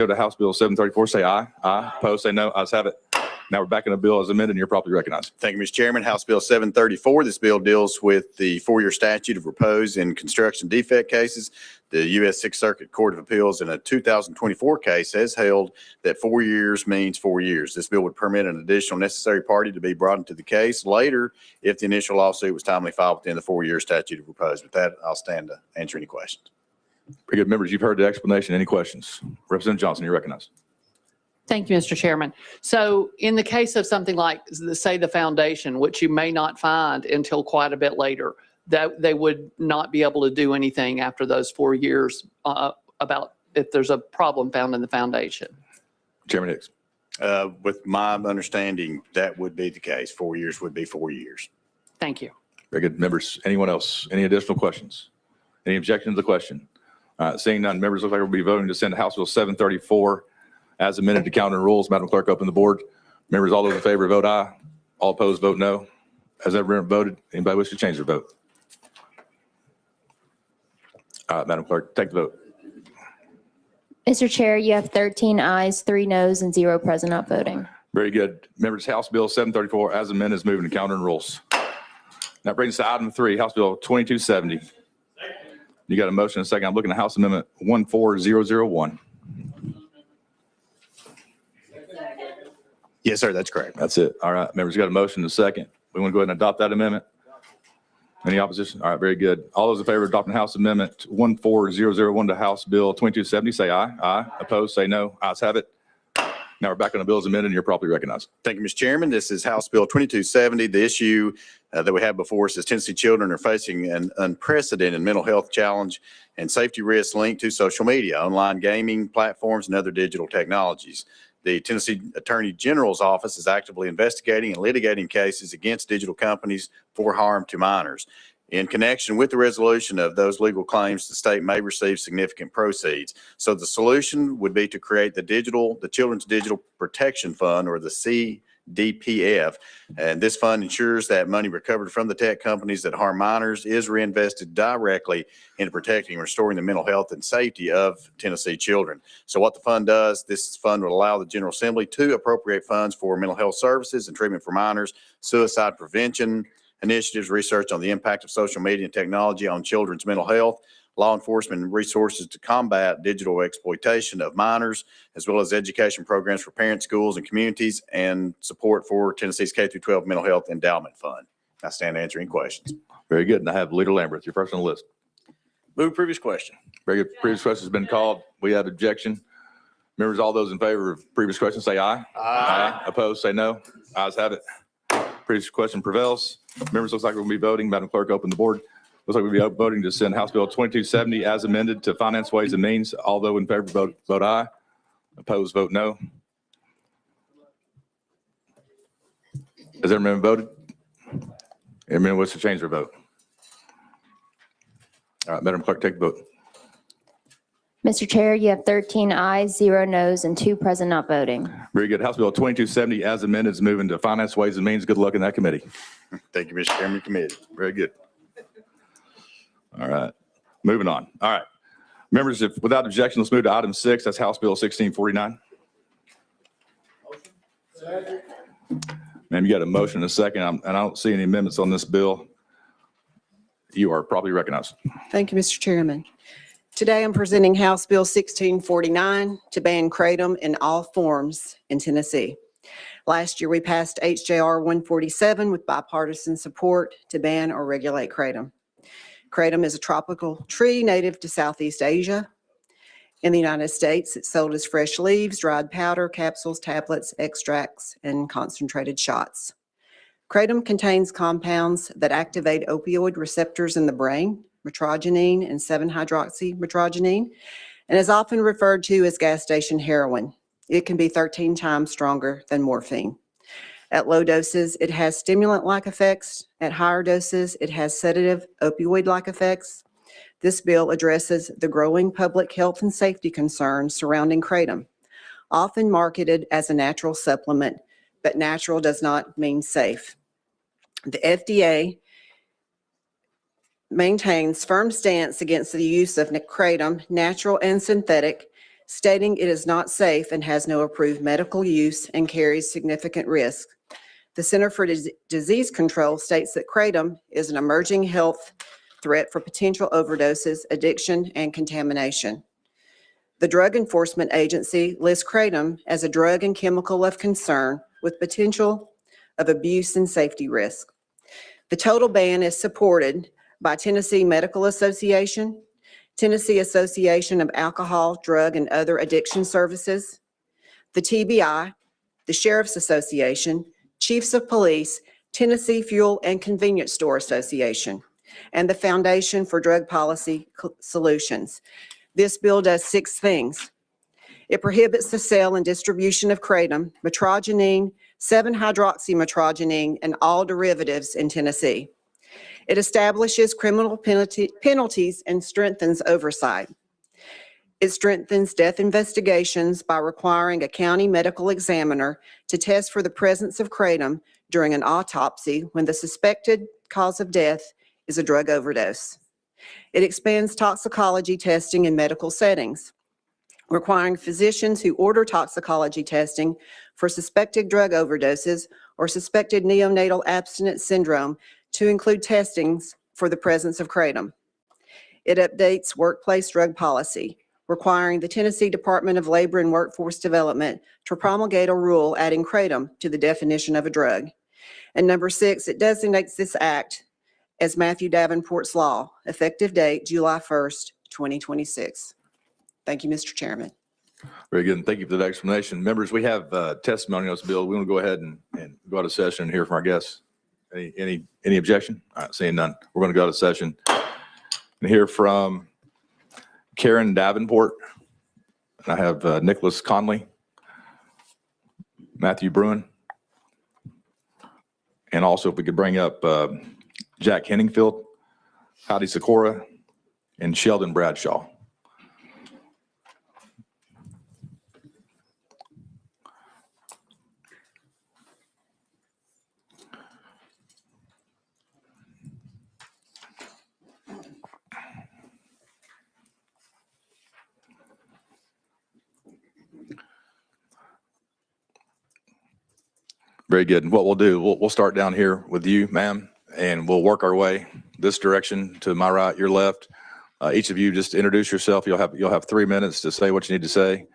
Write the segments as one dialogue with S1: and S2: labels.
S1: Go to House Bill 734, say aye. Aye. Opposed, say no. Ayes have it. Now we're back in the bill as amended, and you're properly recognized.
S2: Thank you, Mr. Chairman. House Bill 734. This bill deals with the 4-year statute of repose in construction defect cases. The U.S. Sixth Circuit Court of Appeals in a 2024 case has held that 4 years means 4 years. This bill would permit an additional necessary party to be brought into the case later if the initial lawsuit was timely filed within the 4-year statute of repose. With that, I'll stand to answer any questions.
S1: Very good. Members, you've heard the explanation. Any questions? Representative Johnson, you're recognized.
S3: Thank you, Mr. Chairman. So in the case of something like, say, the foundation, which you may not find until quite a bit later, that they would not be able to do anything after those 4 years about if there's a problem found in the foundation.
S1: Chairman Hicks.
S2: With my understanding, that would be the case. 4 years would be 4 years.
S3: Thank you.
S1: Very good. Members, anyone else? Any additional questions? Any objections to the question? Seeing none, members, look like we'll be voting to send House Bill 734 as amended to calendar rules. Madam Clerk, open the board. Members, all those in favor vote aye. All opposed vote no. Has everyone voted? Anybody wish to change their vote? Madam Clerk, take the vote.
S4: Mr. Chair, you have 13 ayes, 3 noes, and 0 present not voting.
S1: Very good. Members, House Bill 734 as amended is moving to calendar and rules. That brings us to item 3, House Bill 2270. You got a motion and a second. I'm looking at House Amendment 14001.
S2: Yes, sir. That's correct.
S1: That's it. All right. Members, got a motion and a second. We want to go ahead and adopt that amendment. Any opposition? All right. Very good. All those in favor of adopting House Amendment 14001 to House Bill 2270, say aye. Aye. Opposed, say no. Ayes have it. Now we're back on the bill as amended, and you're properly recognized.
S2: Thank you, Mr. Chairman. This is House Bill 2270. The issue that we have before us is Tennessee children are facing an unprecedented mental health challenge and safety risks linked to social media, online gaming platforms, and other digital technologies. The Tennessee Attorney General's office is actively investigating and litigating cases against digital companies for harm to minors. In connection with the resolution of those legal claims, the state may receive significant proceeds. So the solution would be to create the Children's Digital Protection Fund, or the CDPF. And this fund ensures that money recovered from the tech companies that harm minors is reinvested directly into protecting and restoring the mental health and safety of Tennessee children. So what the fund does, this fund will allow the General Assembly to appropriate funds for mental health services and treatment for minors, suicide prevention initiatives, research on the impact of social media and technology on children's mental health, law enforcement resources to combat digital exploitation of minors, as well as education programs for parents, schools, and communities, and support for Tennessee's K-12 Mental Health Endowment Fund. I stand to answer any questions.
S1: Very good. And I have Leader Lambert, your first on the list.
S2: Move previous question.
S1: Very good. Previous question has been called. We have objection. Members, all those in favor of previous question, say aye. Aye. Opposed, say no. Ayes have it. Previous question prevails. Members, looks like we'll be voting. Madam Clerk, open the board. Looks like we'll be voting to send House Bill 2270 as amended to Finance, Ways, and Means. All those in favor vote aye. Opposed, vote no. Has everyone voted? Everyone wants to change their vote? All right, Madam Clerk, take the vote.
S4: Mr. Chair, you have 13 ayes, 0 noes, and 2 present not voting.
S1: Very good. House Bill 2270 as amended is moving to Finance, Ways, and Means. Good luck in that committee.
S2: Thank you, Mr. Chairman. Committee.
S1: Very good. All right. Moving on. All right. Members, if without objection, let's move to item 6. That's House Bill 1649. Ma'am, you got a motion and a second, and I don't see any amendments on this bill. You are properly recognized.
S5: Thank you, Mr. Chairman. Today, I'm presenting House Bill 1649 to ban kratom in all forms in Tennessee. Last year, we passed HJR 147 with bipartisan support to ban or regulate kratom. Kratom is a tropical tree native to Southeast Asia. In the United States, it's sold as fresh leaves, dried powder, capsules, tablets, extracts, and concentrated shots. Kratom contains compounds that activate opioid receptors in the brain, metrogenine and 7-hydroxymetrogenine, and is often referred to as gas station heroin. It can be 13 times stronger than morphine. At low doses, it has stimulant-like effects. At higher doses, it has sedative opioid-like effects. This bill addresses the growing public health and safety concerns surrounding kratom, often marketed as a natural supplement, but natural does not mean safe. The FDA maintains firm stance against the use of kratom, natural and synthetic, stating it is not safe and has no approved medical use and carries significant risk. The Center for Disease Control states that kratom is an emerging health threat for potential overdoses, addiction, and contamination. The Drug Enforcement Agency lists kratom as a drug and chemical of concern with potential of abuse and safety risk. The total ban is supported by Tennessee Medical Association, Tennessee Association of Alcohol, Drug, and Other Addiction Services, the TBI, the Sheriff's Association, Chiefs of Police, Tennessee Fuel and Convenience Store Association, and the Foundation for Drug Policy Solutions. This bill does 6 things. It prohibits the sale and distribution of kratom, metrogenine, 7-hydroxymetrogenine, and all derivatives in Tennessee. It establishes criminal penalties and strengthens oversight. It strengthens death investigations by requiring a county medical examiner to test for the presence of kratom during an autopsy when the suspected cause of death is a drug overdose. It expands toxicology testing in medical settings, requiring physicians who order toxicology testing for suspected drug overdoses or suspected neonatal abstinence syndrome to include testings for the presence of kratom. It updates workplace drug policy, requiring the Tennessee Department of Labor and Workforce Development to promulgate a rule adding kratom to the definition of a drug. And number 6, it designates this act as Matthew Davenport's law, effective date July 1st, 2026. Thank you, Mr. Chairman.
S1: Very good. And thank you for that explanation. Members, we have testimony on this bill. We want to go ahead and go out of session and hear from our guests. Any objection? All right, seeing none. We're going to go out of session and hear from Karen Davenport. And I have Nicholas Conley, Matthew Bruin, and also if we could bring up Jack Henningfield, Heidi Sikora, and Sheldon Bradshaw. Very good. And what we'll do, we'll start down here with you, ma'am, and we'll work our way this direction to my right, your left. Each of you just introduce yourself. You'll have 3 minutes to say what you need to say.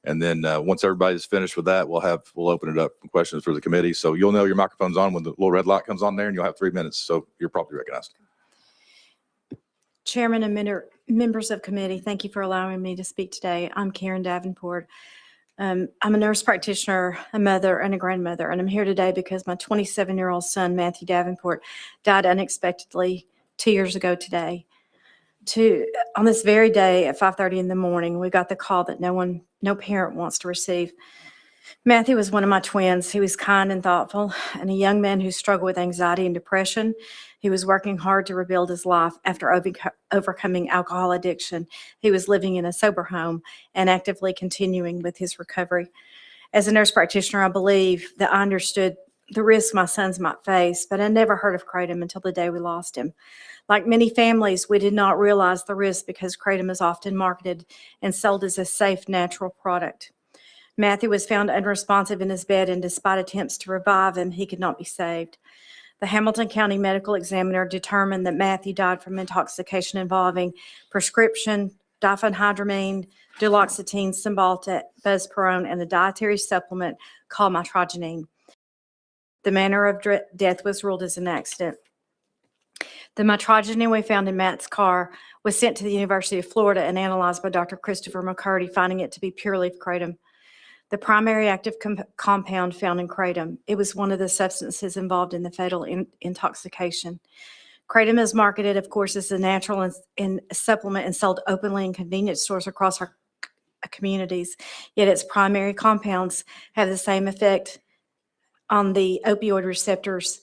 S1: And then once everybody's finished with that, we'll open it up for questions for the committee. So you'll know your microphone's on when the little red light comes on there, and you'll have 3 minutes. So you're properly recognized.
S6: Chairman and members of committee, thank you for allowing me to speak today. I'm Karen Davenport. I'm a nurse practitioner, a mother, and a grandmother, and I'm here today because my 27-year-old son, Matthew Davenport, died unexpectedly 2 years ago today. On this very day at 5:30 in the morning, we got the call that no parent wants to receive. Matthew was one of my twins. He was kind and thoughtful, and a young man who struggled with anxiety and depression. He was working hard to rebuild his life after overcoming alcohol addiction. He was living in a sober home and actively continuing with his recovery. As a nurse practitioner, I believe that I understood the risks my sons might face, but I never heard of kratom until the day we lost him. Like many families, we did not realize the risk because kratom is often marketed and sold as a safe, natural product. Matthew was found unresponsive in his bed, and despite attempts to revive him, he could not be saved. The Hamilton County Medical Examiner determined that Matthew died from intoxication involving prescription diphenhydramine, duloxetine, Cymbalta, buspirone, and a dietary supplement called metrogenine. The manner of death was ruled as an accident. The metrogenine we found in Matt's car was sent to the University of Florida and analyzed by Dr. Christopher McCurdy, finding it to be pure leaf kratom. The primary active compound found in kratom. It was one of the substances involved in the fatal intoxication. Kratom is marketed, of course, as a natural and supplement and sold openly in convenience stores across our communities. Yet its primary compounds have the same effect on the opioid receptors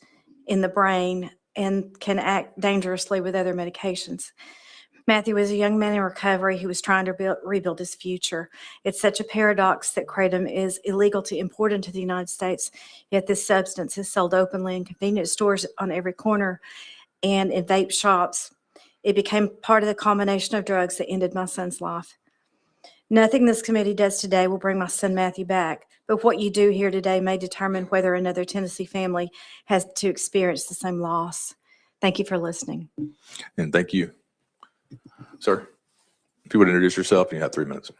S6: in the brain and can act dangerously with other medications. Matthew was a young man in recovery who was trying to rebuild his future. It's such a paradox that kratom is illegal to import into the United States, yet this substance is sold openly in convenience stores on every corner and in vape shops. It became part of the combination of drugs that ended my son's life. Nothing this committee does today will bring my son Matthew back, but what you do here today may determine whether another Tennessee family has to experience the same loss. Thank you for listening.
S1: And thank you. Sir, if you would introduce yourself, you have 3 minutes.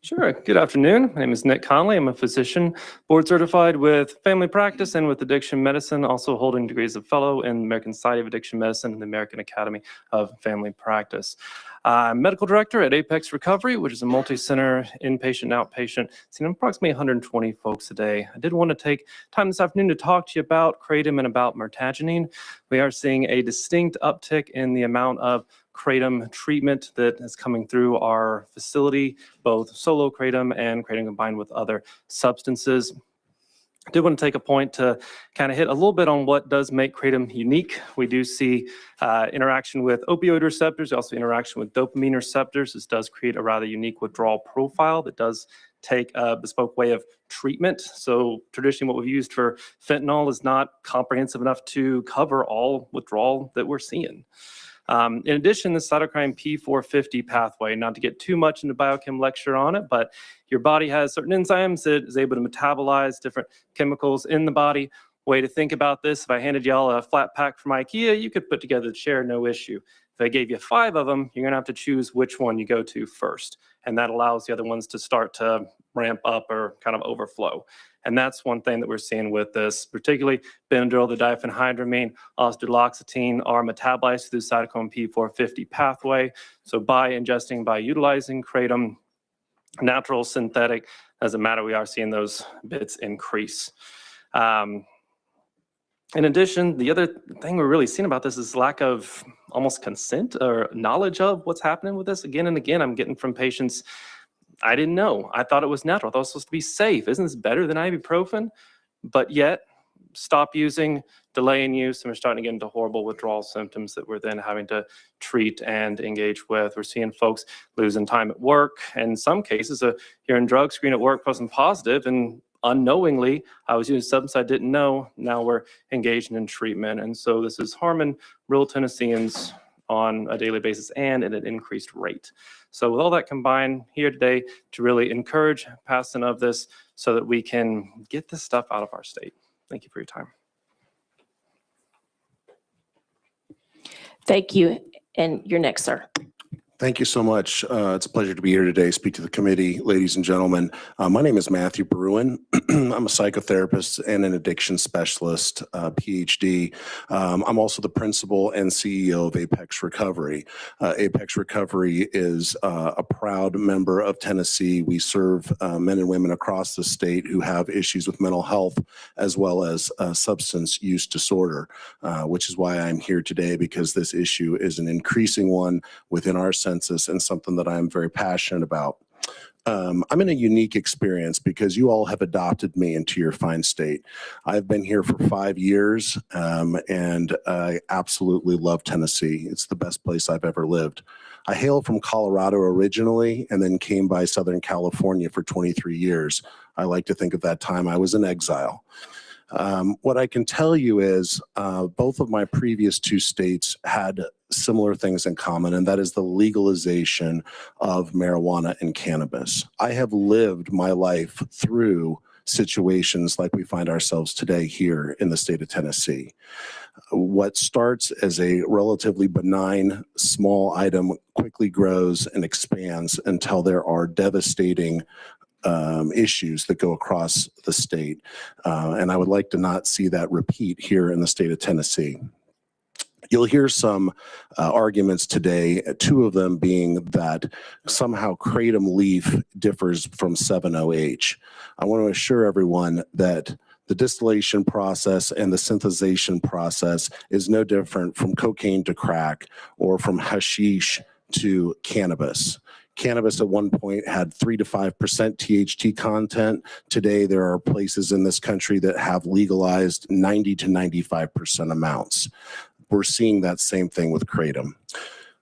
S7: Sure. Good afternoon. My name is Nick Conley. I'm a physician, board certified with family practice and with addiction medicine, also holding degrees of fellow in the American Society of Addiction Medicine and the American Academy of Family Practice. I'm medical director at Apex Recovery, which is a multi-center inpatient and outpatient, seeing approximately 120 folks a day. I did want to take time this afternoon to talk to you about kratom and about mirtazanine. We are seeing a distinct uptick in the amount of kratom treatment that is coming through our facility, both solo kratom and kratom combined with other substances. I did want to take a point to kind of hit a little bit on what does make kratom unique. We do see interaction with opioid receptors, also interaction with dopamine receptors. This does create a rather unique withdrawal profile that does take a bespoke way of treatment. So traditionally what we've used for fentanyl is not comprehensive enough to cover all withdrawal that we're seeing. In addition, the cytokine P450 pathway, not to get too much into biochem lecture on it, but your body has certain enzymes that is able to metabolize different chemicals in the body. Way to think about this, if I handed y'all a flat pack from IKEA, you could put together the chair, no issue. If I gave you 5 of them, you're gonna have to choose which one you go to first. And that allows the other ones to start to ramp up or kind of overflow. And that's one thing that we're seeing with this, particularly Benadryl, the diphenhydramine, duloxetine are metabolized through the cytochrome P450 pathway. So by utilizing kratom, natural, synthetic, doesn't matter, we are seeing those bits increase. In addition, the other thing we're really seeing about this is lack of almost consent or knowledge of what's happening with this. Again and again, I'm getting from patients, I didn't know. I thought it was natural. I thought it was supposed to be safe. Isn't this better than ibuprofen? But yet, stop using, delay in use, and we're starting to get into horrible withdrawal symptoms that we're then having to treat and engage with. We're seeing folks losing time at work. In some cases, a urine drug screen at work wasn't positive, and unknowingly, I was using substance I didn't know. Now we're engaging in treatment. And so this is harming real Tennesseans on a daily basis and at an increased rate. So with all that combined here today to really encourage passing of this so that we can get this stuff out of our state. Thank you for your time.
S8: Thank you. And you're next, sir.
S9: Thank you so much. It's a pleasure to be here today, speak to the committee, ladies and gentlemen. My name is Matthew Bruin. I'm a psychotherapist and an addiction specialist, PhD. I'm also the principal and CEO of Apex Recovery. Apex Recovery is a proud member of Tennessee. We serve men and women across the state who have issues with mental health as well as substance use disorder, which is why I'm here today, because this issue is an increasing one within our census and something that I'm very passionate about. I'm in a unique experience because you all have adopted me into your fine state. I've been here for 5 years, and I absolutely love Tennessee. It's the best place I've ever lived. I hail from Colorado originally and then came by Southern California for 23 years. I like to think of that time I was in exile. What I can tell you is both of my previous 2 states had similar things in common, and that is the legalization of marijuana and cannabis. I have lived my life through situations like we find ourselves today here in the state of Tennessee. What starts as a relatively benign small item quickly grows and expands until there are devastating issues that go across the state. And I would like to not see that repeat here in the state of Tennessee. You'll hear some arguments today, 2 of them being that somehow kratom leaf differs from 7-OH. I want to assure everyone that the distillation process and the synthesization process is no different from cocaine to crack or from hashish to cannabis. Cannabis at one point had 3 to 5% THC content. Today, there are places in this country that have legalized 90 to 95% amounts. We're seeing that same thing with kratom.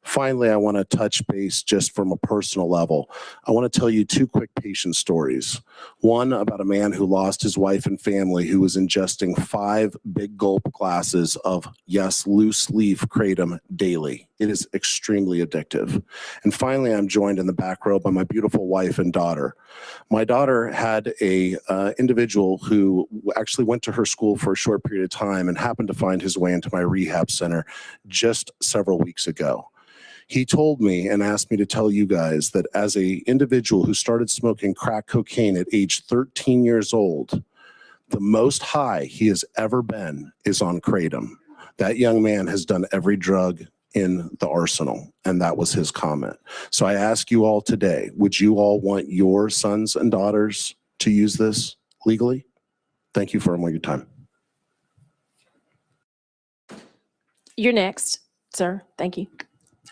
S9: Finally, I want to touch base just from a personal level. I want to tell you two quick patient stories. One about a man who lost his wife and family who was ingesting 5 big gulp glasses of, yes, loose leaf kratom daily. It is extremely addictive. And finally, I'm joined in the back row by my beautiful wife and daughter. My daughter had a individual who actually went to her school for a short period of time and happened to find his way into my rehab center just several weeks ago. He told me and asked me to tell you guys that as a individual who started smoking crack cocaine at age 13 years old, the most high he has ever been is on kratom. That young man has done every drug in the arsenal, and that was his comment. So I ask you all today, would you all want your sons and daughters to use this legally? Thank you for all your time.
S8: You're next, sir. Thank you.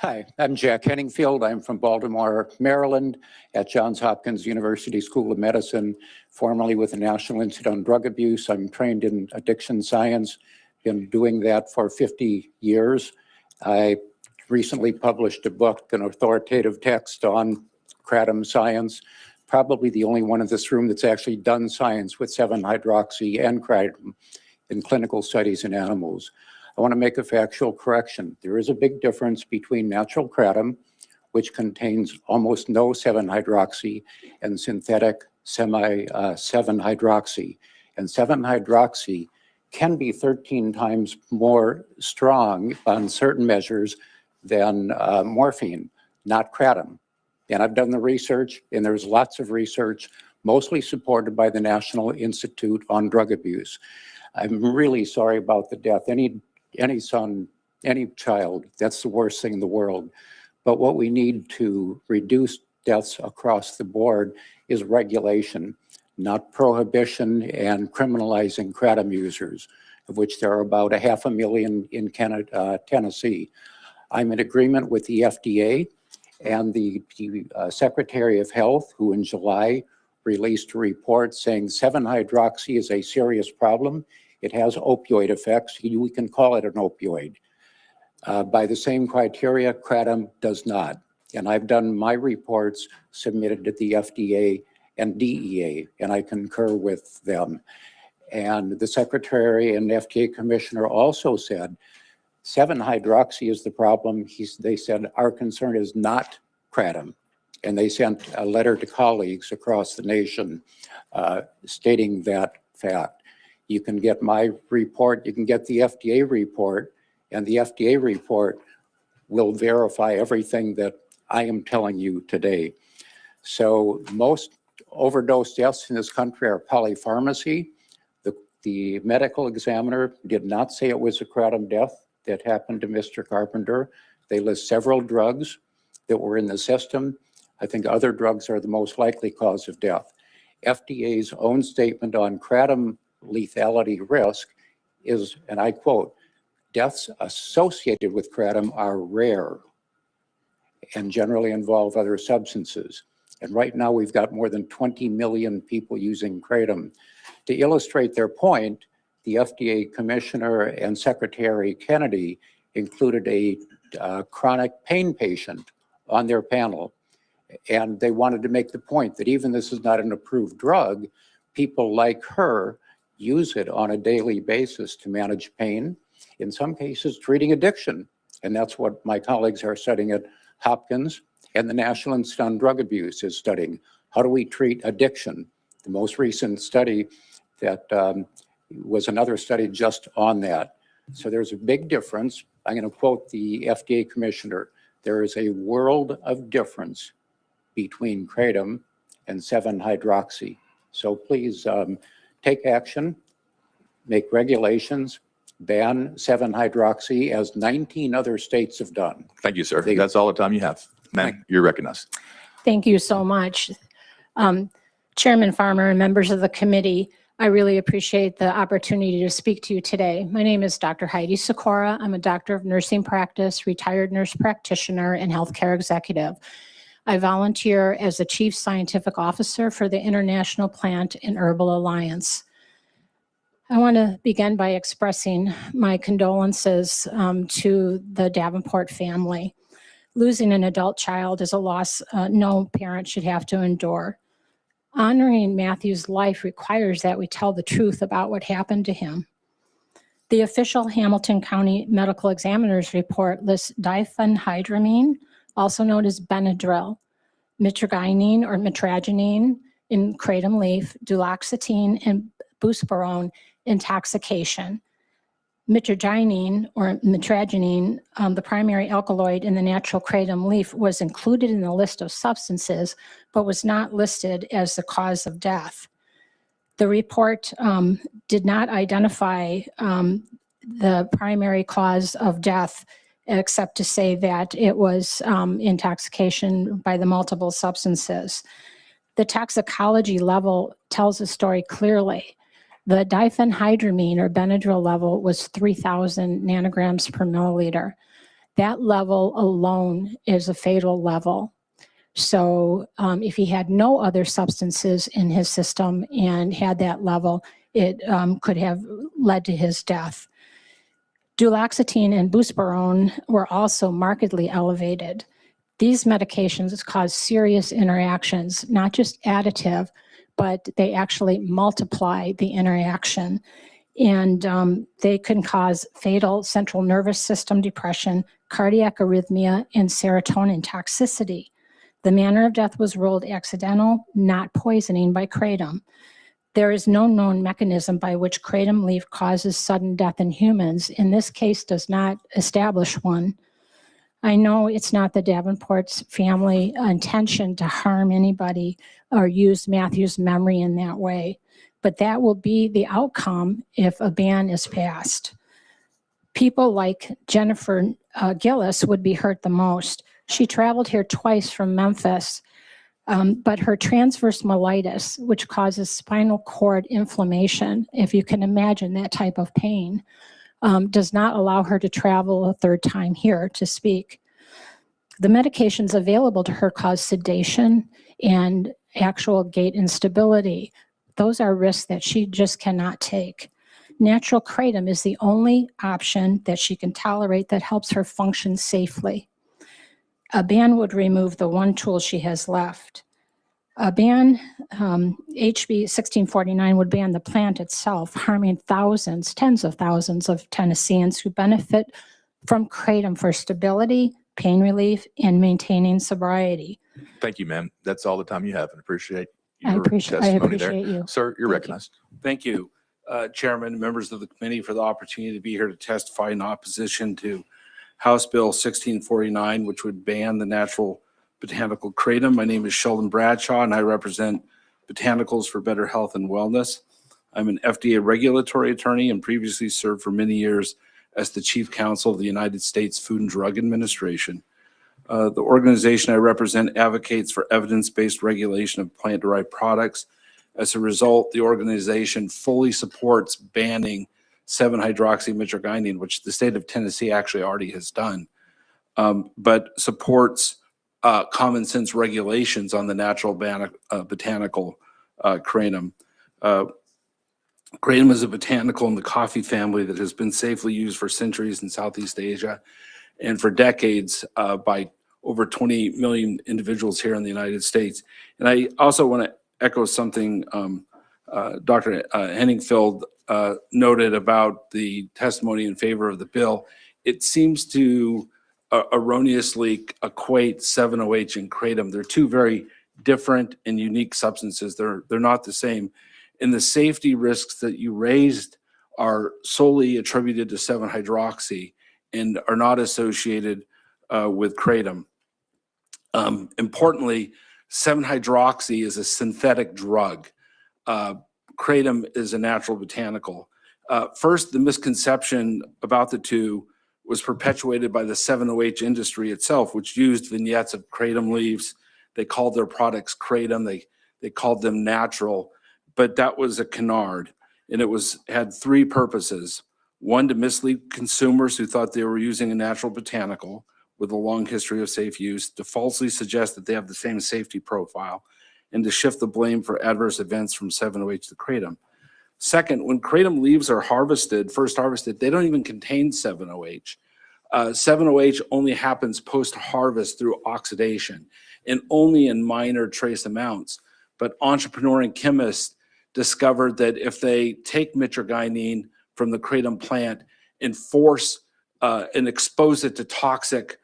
S10: Hi, I'm Jack Henningfield. I'm from Baltimore, Maryland, at Johns Hopkins University School of Medicine, formerly with the National Institute on Drug Abuse. I'm trained in addiction science, been doing that for 50 years. I recently published a book, an authoritative text on kratom science, probably the only one in this room that's actually done science with 7-hydroxy and kratom in clinical studies in animals. I want to make a factual correction. There is a big difference between natural kratom, which contains almost no 7-hydroxy, and synthetic 7-hydroxy. And 7-hydroxy can be 13 times more strong on certain measures than morphine, not kratom. And I've done the research, and there's lots of research, mostly supported by the National Institute on Drug Abuse. I'm really sorry about the death. Any son, any child, that's the worst thing in the world. But what we need to reduce deaths across the board is regulation, not prohibition and criminalizing kratom users, of which there are about 500,000 in Tennessee. I'm in agreement with the FDA and the Secretary of Health, who in July released a report saying 7-hydroxy is a serious problem. It has opioid effects. We can call it an opioid. By the same criteria, kratom does not. And I've done my reports submitted to the FDA and DEA, and I concur with them. And the Secretary and FDA Commissioner also said 7-hydroxy is the problem. They said our concern is not kratom. And they sent a letter to colleagues across the nation stating that fact. You can get my report, you can get the FDA report, and the FDA report will verify everything that I am telling you today. So most overdose deaths in this country are polypharmacy. The medical examiner did not say it was a kratom death that happened to Mr. Carpenter. They list several drugs that were in the system. I think other drugs are the most likely cause of death. FDA's own statement on kratom lethality risk is, and I quote, deaths associated with kratom are rare and generally involve other substances. And right now we've got more than 20 million people using kratom. To illustrate their point, the FDA Commissioner and Secretary Kennedy included a chronic pain patient on their panel. And they wanted to make the point that even this is not an approved drug, people like her use it on a daily basis to manage pain, in some cases treating addiction. And that's what my colleagues are studying at Hopkins, and the National Institute on Drug Abuse is studying. How do we treat addiction? The most recent study that was another study just on that. So there's a big difference. I'm going to quote the FDA Commissioner. There is a world of difference between kratom and 7-hydroxy. So please take action, make regulations, ban 7-hydroxy as 19 other states have done.
S1: Thank you, sir. That's all the time you have. Ma'am, you're recognized.
S11: Thank you so much. Chairman Farmer and members of the committee, I really appreciate the opportunity to speak to you today. My name is Dr. Heidi Sikora. I'm a doctor of nursing practice, retired nurse practitioner, and healthcare executive. I volunteer as the Chief Scientific Officer for the International Plant and Herbal Alliance. I want to begin by expressing my condolences to the Davenport family. Losing an adult child is a loss no parent should have to endure. Honoring Matthew's life requires that we tell the truth about what happened to him. The official Hamilton County Medical Examiner's report lists diphenhydramine, also known as Benadryl, mitragynine or mitragynine in kratom leaf, duloxetine, and buspirone intoxication. Mitragynine or mitragynine, the primary alkaloid in the natural kratom leaf, was included in the list of substances, but was not listed as the cause of death. The report did not identify the primary cause of death, except to say that it was intoxication by the multiple substances. The toxicology level tells the story clearly. The diphenhydramine or Benadryl level was 3,000 nanograms per milliliter. That level alone is a fatal level. So if he had no other substances in his system and had that level, it could have led to his death. Duloxetine and buspirone were also markedly elevated. These medications cause serious interactions, not just additive, but they actually multiply the interaction. And they can cause fatal central nervous system depression, cardiac arrhythmia, and serotonin toxicity. The manner of death was ruled accidental, not poisoning by kratom. There is no known mechanism by which kratom leaf causes sudden death in humans. In this case, does not establish one. I know it's not the Davenport's family intention to harm anybody or use Matthew's memory in that way, but that will be the outcome if a ban is passed. People like Jennifer Gillis would be hurt the most. She traveled here twice from Memphis, but her transverse myelitis, which causes spinal cord inflammation, if you can imagine that type of pain, does not allow her to travel a third time here to speak. The medications available to her cause sedation and actual gait instability. Those are risks that she just cannot take. Natural kratom is the only option that she can tolerate that helps her function safely. A ban would remove the one tool she has left. A ban, HB1649, would ban the plant itself, harming thousands, tens of thousands of Tennesseans who benefit from kratom for stability, pain relief, and maintaining sobriety.
S1: Thank you, ma'am. That's all the time you have, and appreciate
S11: I
S1: your testimony there.
S11: appreciate you.
S1: Sir, you're
S11: Thank you.
S1: recognized.
S12: Thank you, Chairman, members of the committee, for the opportunity to be here to testify in opposition to House Bill 1649, which would ban the natural botanical kratom. My name is Sheldon Bradshaw, and I represent Botanicals for Better Health and Wellness. I'm an FDA regulatory attorney and previously served for many years as the Chief Counsel of the United States Food and Drug Administration. The organization I represent advocates for evidence-based regulation of plant-derived products. As a result, the organization fully supports banning 7-hydroxymitragynine, which the state of Tennessee actually already has done, but supports common sense regulations on the natural botanical kratom. Kratom is a botanical in the coffee family that has been safely used for centuries in Southeast Asia and for decades by over 20 million individuals here in the United States. And I also want to echo something Dr. Henningfield noted about the testimony in favor of the bill. It seems to erroneously equate 7-OH and kratom. They're two very different and unique substances. They're not the same. And the safety risks that you raised are solely attributed to 7-hydroxy and are not associated with kratom. Importantly, 7-hydroxy is a synthetic drug. Kratom is a natural botanical. First, the misconception about the two was perpetuated by the 7-OH industry itself, which used vignettes of kratom leaves. They called their products kratom. They called them natural, but that was a canard. And it had three purposes. One, to mislead consumers who thought they were using a natural botanical with a long history of safe use, to falsely suggest that they have the same safety profile, and to shift the blame for adverse events from 7-OH to kratom. Second, when kratom leaves are first harvested, they don't even contain 7-OH. 7-OH only happens post-harvest through oxidation and only in minor trace amounts. But entrepreneur and chemists discovered that if they take mitragynine from the kratom plant and force and expose it to toxic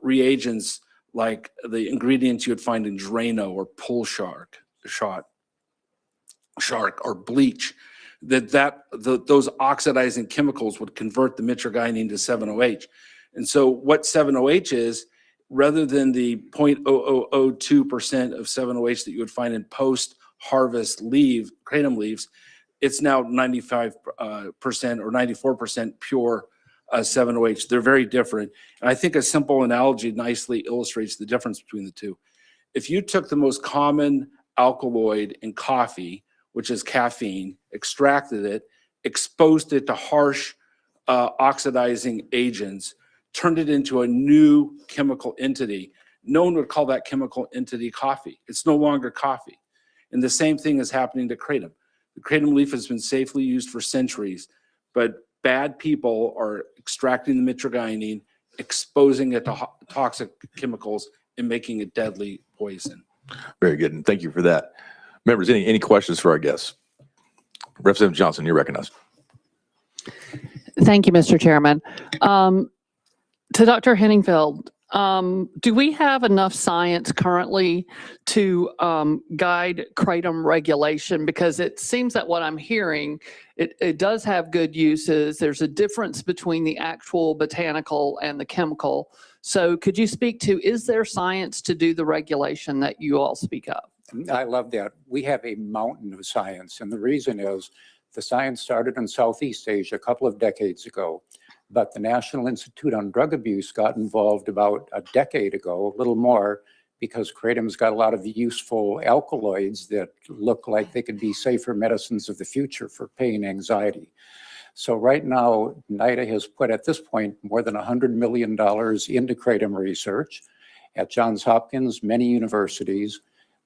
S12: reagents like the ingredients you would find in Drano or pull shark or bleach, those oxidizing chemicals would convert the mitragynine to 7-OH. And so what 7-OH is, rather than the 0.0002% of 7-OH that you would find in post-harvest kratom leaves, it's now 95% or 94% pure 7-OH. They're very different. And I think a simple analogy nicely illustrates the difference between the two. If you took the most common alkaloid in coffee, which is caffeine, extracted it, exposed it to harsh oxidizing agents, turned it into a new chemical entity, no one would call that chemical entity coffee. It's no longer coffee. And the same thing is happening to kratom. The kratom leaf has been safely used for centuries, but bad people are extracting the mitragynine, exposing it to toxic chemicals, and making it deadly poison.
S1: Very good, and thank you for that. Members, any questions for our guests? Representative Johnson, you're recognized.
S3: Thank you, Mr. Chairman. To Dr. Henningfield, do we have enough science currently to guide kratom regulation? Because it seems that what I'm hearing, it does have good uses. There's a difference between the actual botanical and the chemical. So could you speak to, is there science to do the regulation that you all speak of?
S10: I love that. We have a mountain of science, and the reason is the science started in Southeast Asia a couple of decades ago, but the National Institute on Drug Abuse got involved about a decade ago, a little more, because kratom's got a lot of useful alkaloids that look like they could be safer medicines of the future for pain, anxiety. So right now, NIDA has put at this point more than $100 million into kratom research at Johns Hopkins, many universities.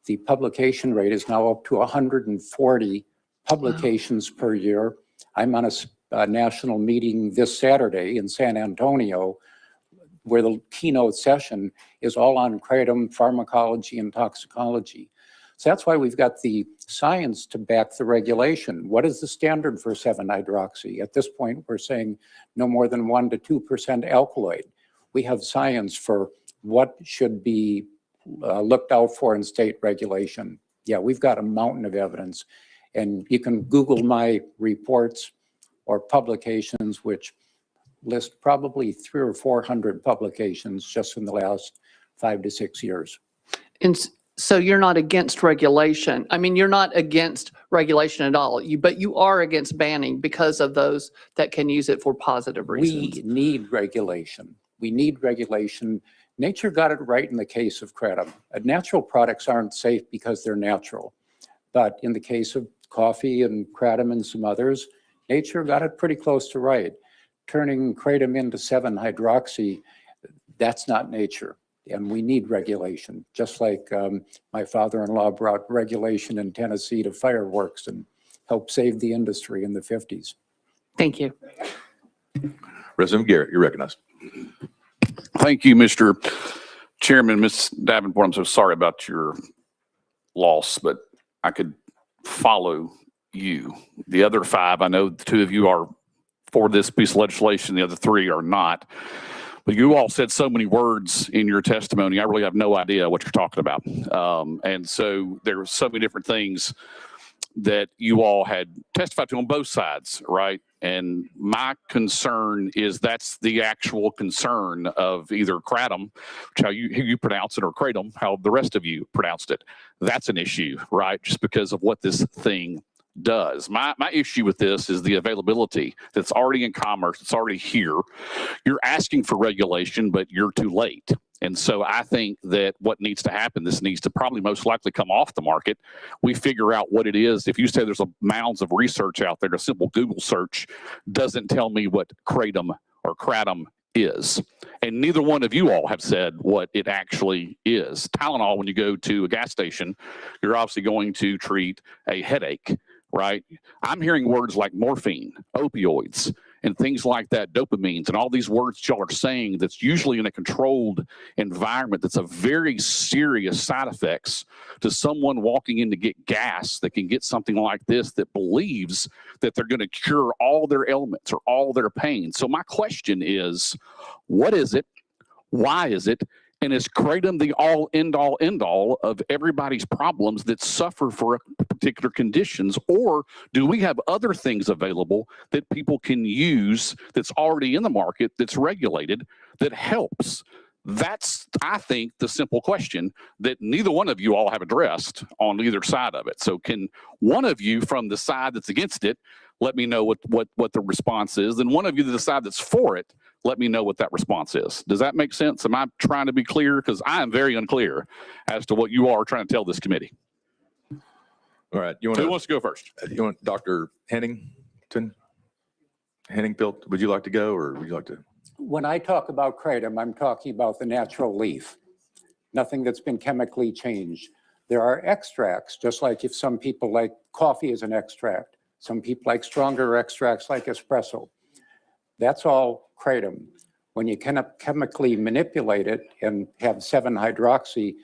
S10: The publication rate is now up to 140 publications per year. I'm on a national meeting this Saturday in San Antonio where the keynote session is all on kratom pharmacology and toxicology. So that's why we've got the science to back the regulation. What is the standard for 7-hydroxy? At this point, we're saying no more than 1 to 2% alkaloid. We have science for what should be looked out for in state regulation. Yeah, we've got a mountain of evidence, and you can Google my reports or publications, which list probably 300 or 400 publications just in the last 5 to 6 years.
S3: And so you're not against regulation. I mean, you're not against regulation at all, but you are against banning because of those that can use it for positive reasons.
S10: We need regulation. We need regulation. Nature got it right in the case of kratom. Natural products aren't safe because they're natural. But in the case of coffee and kratom and some others, nature got it pretty close to right. Turning kratom into 7-hydroxy, that's not nature. And we need regulation, just like my father-in-law brought regulation in Tennessee to fireworks and helped save the industry in the 50s.
S3: Thank you.
S1: Representative Garrett, you're recognized.
S13: Thank you, Mr. Chairman. Ms. Davenport, I'm so sorry about your loss, but I could follow you. The other 5, I know the 2 of you are for this piece of legislation, the other 3 are not. But you all said so many words in your testimony, I really have no idea what you're talking about. And so there were so many different things that you all had testified to on both sides, right? And my concern is that's the actual concern of either kratom, which how you pronounce it, or kratom, how the rest of you pronounced it. That's an issue, right? Just because of what this thing does. My issue with this is the availability that's already in commerce. It's already here. You're asking for regulation, but you're too late. And so I think that what needs to happen, this needs to probably most likely come off the market. We figure out what it is. If you say there's mounds of research out there, a simple Google search doesn't tell me what kratom or kratom is. And neither one of you all have said what it actually is. Tylenol, when you go to a gas station, you're obviously going to treat a headache, right? I'm hearing words like morphine, opioids, and things like that, dopamines and all these words y'all are saying that's usually in a controlled environment, that's a very serious side effects to someone walking in to get gas that can get something like this that believes that they're going to cure all their ailments or all their pain. So my question is, what is it? Why is it? And is kratom the end all of everybody's problems that suffer for particular conditions? Or do we have other things available that people can use that's already in the market, that's regulated, that helps? That's, I think, the simple question that neither one of you all have addressed on either side of it. So can one of you from the side that's against it let me know what the response is? Then one of you to the side that's for it, let me know what that response is. Does that make sense? Am I trying to be clear? Because I am very unclear as to what you are trying to tell this committee.
S1: All right.
S13: Who wants to go first?
S1: You want Dr. Hennington? Henningfield, would you like to go or would you like to?
S10: When I talk about kratom, I'm talking about the natural leaf, nothing that's been chemically changed. There are extracts, just like if some people like coffee as an extract, some people like stronger extracts like espresso. That's all kratom. When you chemically manipulate it and have 7-hydroxy,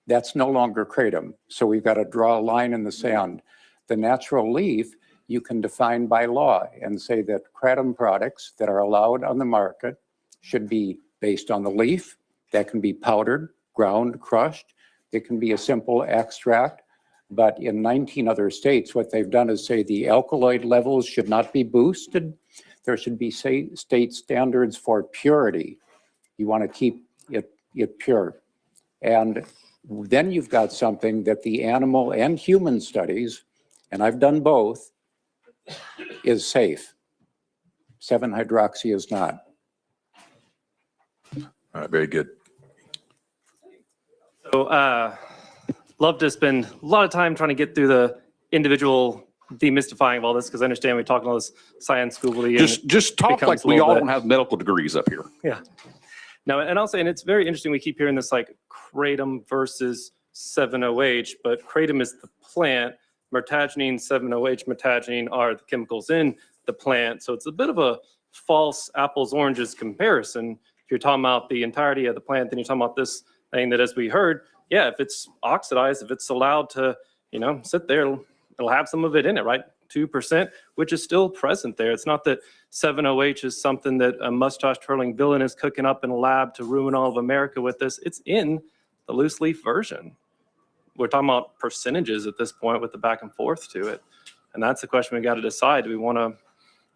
S10: that's no longer kratom. So we've got to draw a line in the sand. The natural leaf, you can define by law and say that kratom products that are allowed on the market should be based on the leaf. That can be powdered, ground, crushed. It can be a simple extract. But in 19 other states, what they've done is say the alkaloid levels should not be boosted. There should be state standards for purity. You want to keep it pure. And then you've got something that the animal and human studies, and I've done both, is safe. 7-hydroxy is not.
S1: All right, very good.
S7: So love to spend a lot of time trying to get through the individual demystifying of all this, because I understand we talk all this science googly.
S13: Just talk like we all don't have medical degrees up here.
S7: Yeah. No, and I'll say, and it's very interesting, we keep hearing this like kratom versus 7-OH, but kratom is the plant, myrtaginine, 7-OH, myrtaginine are the chemicals in the plant. So it's a bit of a false apples oranges comparison. If you're talking about the entirety of the plant, then you're talking about this thing that, as we heard, yeah, if it's oxidized, if it's allowed to, sit there, it'll have some of it in it, right? 2%, which is still present there. It's not that 7-OH is something that a mustache-twirling villain is cooking up in a lab to ruin all of America with this. It's in the loose leaf version. We're talking about percentages at this point with the back and forth to it. And that's the question we got to decide. Do we want to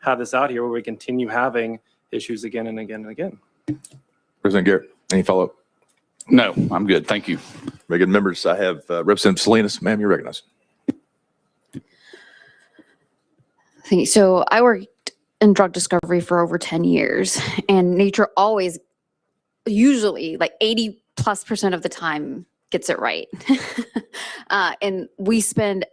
S7: have this out here where we continue having issues again and again and again?
S1: President Garrett, any follow-up?
S13: No, I'm good. Thank you.
S1: Very good. Members, I have Representative Salinas. Ma'am, you're recognized.
S14: Thank you. So I worked in drug discovery for over 10 years, and nature always, usually like 80+% of the time, gets it right. And we spend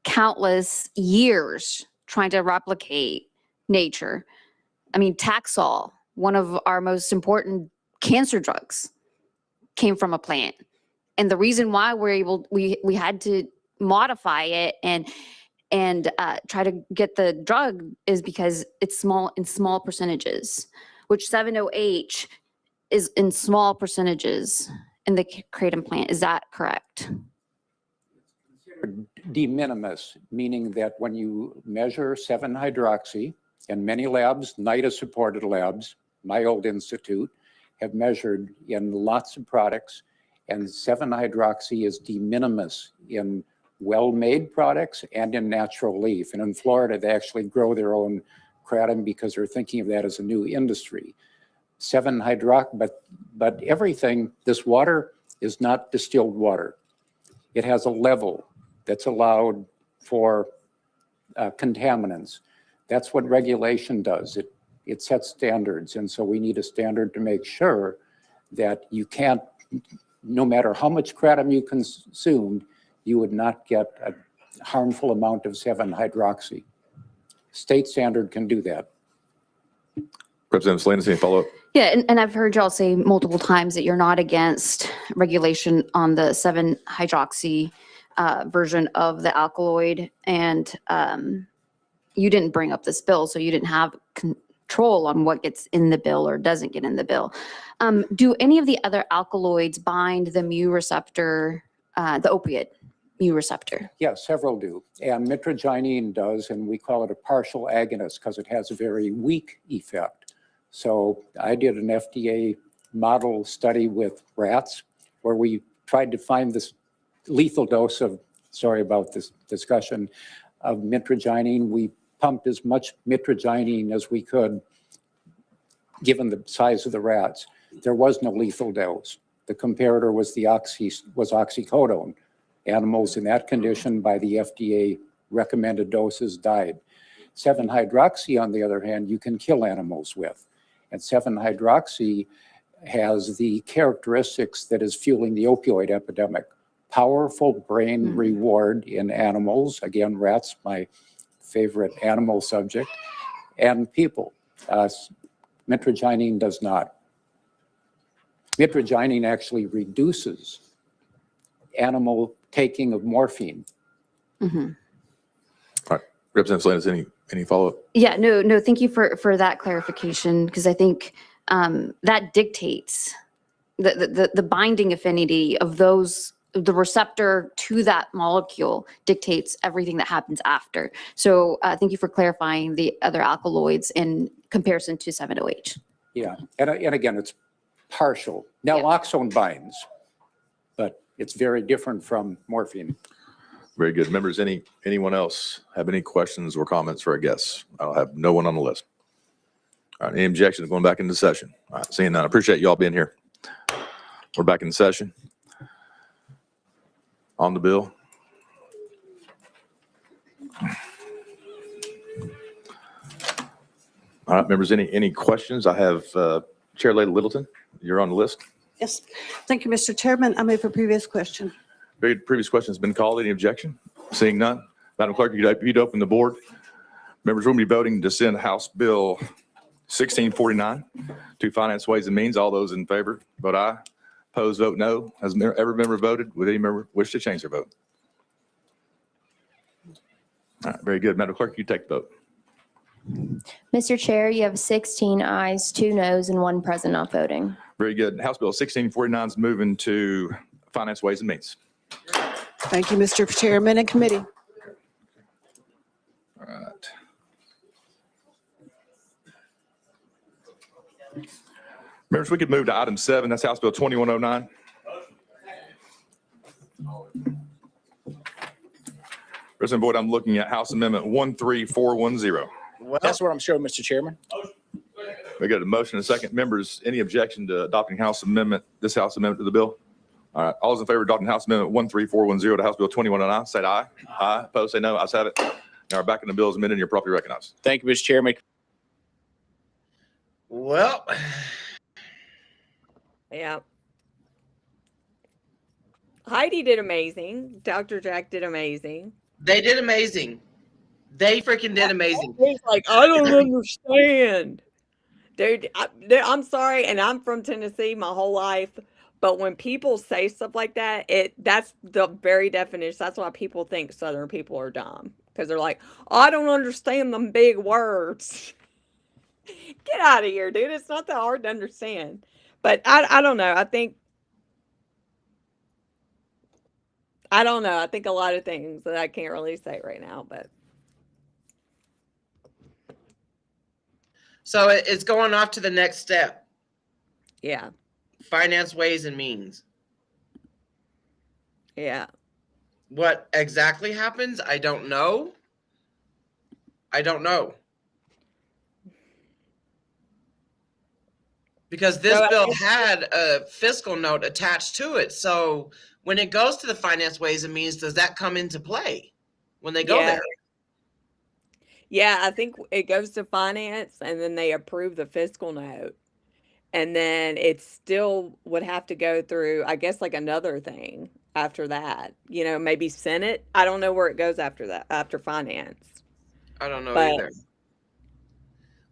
S14: countless years trying to replicate nature. I mean, Taxol, one of our most important cancer drugs, came from a plant. And the reason why we had to modify it and try to get the drug is because it's small percentages, which 7-OH is in small percentages in the kratom plant. Is that correct?
S10: De minimis, meaning that when you measure 7-hydroxy, and many labs, NIDA-supported labs, my old institute, have measured in lots of products, and 7-hydroxy is de minimis in well-made products and in natural leaf. And in Florida, they actually grow their own kratom because they're thinking of that as a new industry. 7-hydroxy, but everything, this water is not distilled water. It has a level that's allowed for contaminants. That's what regulation does. It sets standards. And so we need a standard to make sure that you can't, no matter how much kratom you consumed, you would not get a harmful amount of 7-hydroxy. State standard can do that.
S1: Representative Salinas, any follow-up?
S14: Yeah, and I've heard y'all say multiple times that you're not against regulation on the 7-hydroxy version of the alkaloid, and you didn't bring up this bill, so you didn't have control on what gets in the bill or doesn't get in the bill. Do any of the other alkaloids bind the mu receptor, the opiate mu receptor?
S10: Yes, several do. And mitragynine does, and we call it a partial agonist because it has a very weak effect. So I did an FDA model study with rats where we tried to find this lethal dose of, sorry about this discussion, of mitragynine. We pumped as much mitragynine as we could, given the size of the rats. There was no lethal dose. The comparator was oxycodone. Animals in that condition by the FDA recommended doses died. 7-hydroxy, on the other hand, you can kill animals with. And 7-hydroxy has the characteristics that is fueling the opioid epidemic. Powerful brain reward in animals. Again, rats, my favorite animal subject, and people. Mitragynine does not. Mitragynine actually reduces animal taking of morphine.
S14: Mm-hmm.
S1: All right, Representative Salinas, any follow-up?
S14: Yeah, no, thank you for that clarification, because I think that dictates the binding affinity of those, the receptor to that molecule dictates everything that happens after. So thank you for clarifying the other alkaloids in comparison to 7-OH.
S10: Yeah, and again, it's partial. Naloxone binds, but it's very different from morphine.
S1: Very good. Members, anyone else have any questions or comments for our guests? I'll have no one on the list. All right, any objections going back into session? All right, seeing none. I appreciate you all being here. We're back in session. On the bill. All right, members, any questions? I have Chair Lady Littleton. You're on the list.
S15: Yes. Thank you, Mr. Chairman. I move for previous question.
S1: Very good. Previous question has been called. Any objection? Seeing none. Madam Clerk, you'd open the board. Members will be voting to send House Bill 1649 to Finance, Ways and Means. All those in favor, vote aye. Opposed, vote no. Has every member voted? Would any member wish to change their vote? All right, very good. Madam Clerk, you take the vote.
S4: Mr. Chair, you have 16 ayes, 2 noes, and 1 present not voting.
S1: Very good. House Bill 1649 is moving to Finance, Ways and Means.
S5: Thank you, Mr. Chairman and committee.
S1: All right. Members, we could move to item 7. That's House Bill 2109. President Boyd, I'm looking at House Amendment 13410.
S16: That's what I'm showing, Mr. Chairman.
S1: We got a motion and a second. Members, any objection to adopting House Amendment to the bill? All right. All those in favor of adopting House Amendment 13410 to House Bill 2109, say aye. Aye. Opposed, say no. Ayes have it. Now, back in the bill is amended and you're properly recognized.
S16: Thank you, Mr. Chairman. Well,
S17: yeah. Heidi did amazing. Dr. Jack did amazing.
S16: they did amazing. They freaking did amazing.
S17: He's like, I don't understand. Dude, I'm sorry, and I'm from Tennessee my whole life, but when people say stuff like that, that's the very definition. That's why people think Southern people are dumb, because they're like, oh, I don't understand them big words. Get out of here, dude. It's not that hard to understand. But I don't know. I don't know. I think a lot of things that I can't really say right now, but.
S16: So it's going off to the next step.
S17: Yeah.
S16: Finance, Ways and Means.
S17: Yeah.
S16: What exactly happens? I don't know. Because this bill had a fiscal note attached to it. So when it goes to the Finance, Ways and Means, does that come into play when they go there?
S17: Yeah, I think it goes to finance and then they approve the fiscal note. And then it still would have to go through, I guess, like another thing after that. You know, maybe Senate. I don't know where it goes after that, after finance.
S16: I don't know either.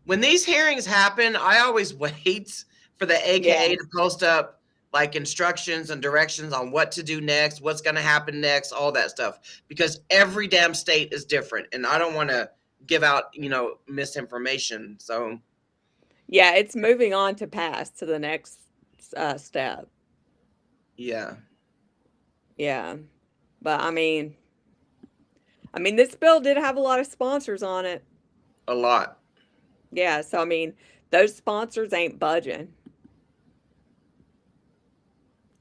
S16: When these hearings happen, I always wait for the AKA to post up like instructions and directions on what to do next, what's going to happen next, all that stuff. Because every damn state is different. And I don't want to give out, misinformation. So
S17: Yeah, it's moving on to pass to the next step.
S16: Yeah.
S17: Yeah. But I mean, this bill did have a lot of sponsors on it.
S16: A lot.
S17: Yeah, so I mean, those sponsors ain't budging.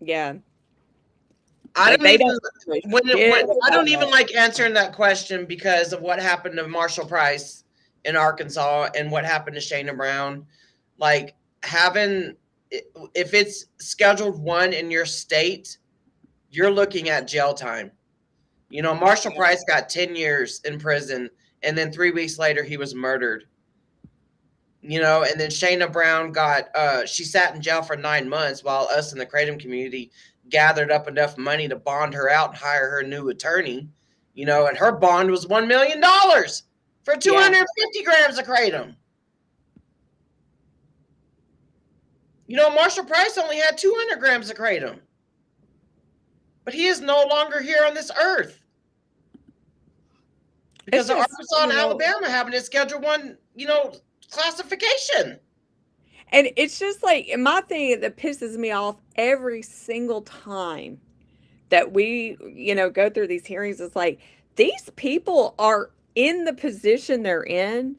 S17: Yeah.
S16: I
S17: Like,
S16: don't
S17: they
S16: even
S17: don't give a
S16: when
S17: shit
S16: I don't
S17: about
S16: even
S17: that.
S16: like answering that question because of what happened to Marshall Price in Arkansas and what happened to Shayna Brown. Like having if it's scheduled 1 in your state, you're looking at jail time. You know, Marshall Price got 10 years in prison and then 3 weeks later he was murdered. You know, and then Shayna Brown got she sat in jail for 9 months while us in the Kratom community gathered up enough money to bond her out and hire her new attorney. You know, and her bond was $1 million for 250 grams of Kratom. You know, Marshall Price only had 200 grams of Kratom. But he is no longer here on this earth. Because of Arkansas and Alabama having a Schedule 1, you know, classification.
S17: And it's just like, my thing that pisses me off every single time that we, go through these hearings is like, these people are in the position they're in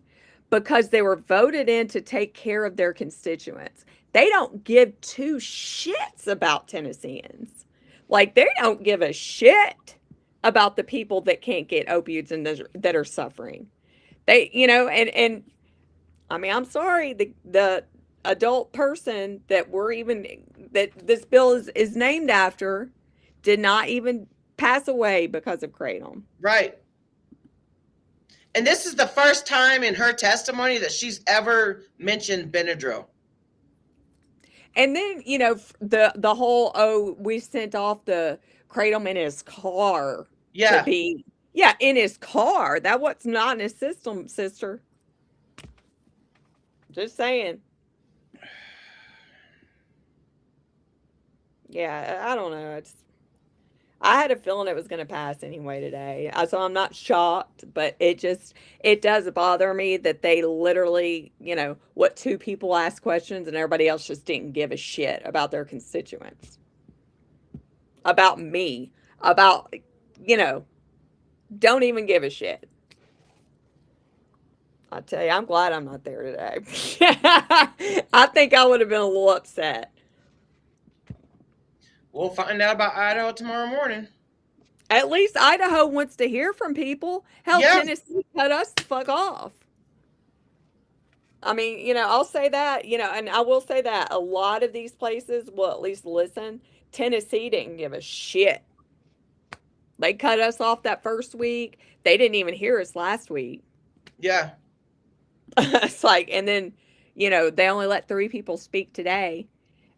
S17: because they were voted in to take care of their constituents. They don't give two shits about Tennesseans. Like, they don't give a shit about the people that can't get opioids and that are suffering. They, and I mean, I'm sorry, the adult person that this bill is named after did not even pass away because of Kratom.
S16: Right. And this is the first time in her testimony that she's ever mentioned Benadryl.
S17: And then, the whole, we sent off the Kratom in his car.
S16: Yeah.
S17: To be, in his car. That was not in his system, sister. Just saying. Yeah, I don't know. I had a feeling it was going to pass anyway today. So I'm not shocked, but it does bother me that they literally, what two people asked questions and everybody else just didn't give a shit about their constituents. About me. About, don't even give a shit. I tell you, I'm glad I'm not there today. I think I would have been a little upset.
S16: We'll find out about Idaho tomorrow morning.
S17: At least Idaho wants to hear from people. Hell,
S16: Yeah.
S17: Tennessee cut us the fuck off. I mean, I'll say that, and I will say that a lot of these places will at least listen. Tennessee didn't give a shit. They cut us off that first week. They didn't even hear us last week.
S16: Yeah.
S17: It's like, and then, they only let 3 people speak today.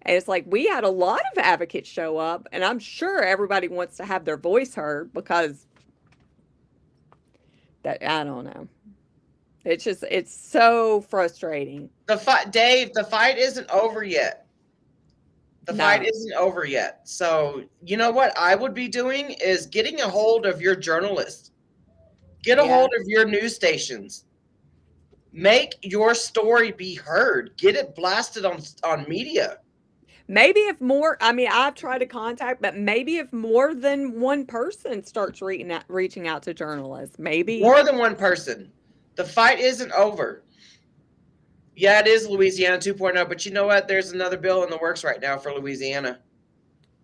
S17: And it's like, we had a lot of advocates show up, and I'm sure everybody wants to have their voice heard because I don't know. It's so frustrating.
S16: Dave, the fight isn't over yet. The fight isn't over yet. So, you know what I would be doing is getting a hold of your journalists. Get a hold of your news stations. Make your story be heard. Get it blasted on media.
S17: Maybe if more, I've tried to contact, but maybe if more than one person starts reaching out to journalists, maybe.
S16: More than one person. The fight isn't over. Yeah, it is Louisiana 2.0, but you know what? There's another bill in the works right now for Louisiana.